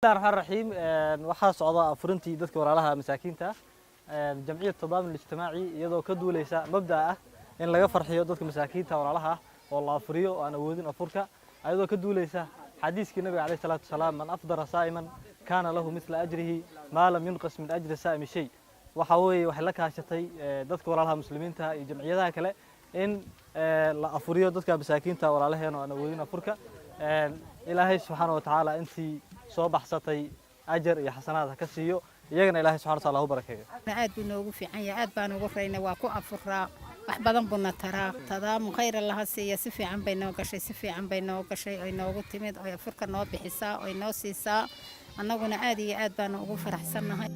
الله الرحمن الرحيم waxaa socda afurintii dadka walaalaha masaakiinta jamciyad tadaamun ijtimaaci iyadoo ka duuleysa mabda ah in laga farxiyo dadka masaakiinta walaalaha oo la afuriyo oo aan awoodin afurka iyadoo ka duuleysa xadiiskii nabiga kaleey salaatu wasalaam man afdara saa'iman kana lahu mithla ajrihi ma lam yunqas min ajri saa'imi shay waxa weeye wax la kaashatay dadka walaalaha muslimiinta iyo jamciyadaha kale in la afuriyo dadka masaakiinta walaalaheena oo aan awoodin afurka ilaahay subhanahu wa ta'ala intii soo baxsatay ajar iyo xasanaad ka siiyo iyagana ilaahay subhanahu wa ta'ala u barakeeyo aad buu noogu fiican yahay aad baan ugu reynay waa ku afuraa wax badan buna taraa tadaamun khayr Allah siiya si fiican bay noo gashay ay noogu timid oo afurka noo bixisaa oo noo siisaa annaguna aad iyo aad baan ugu faraxsanahay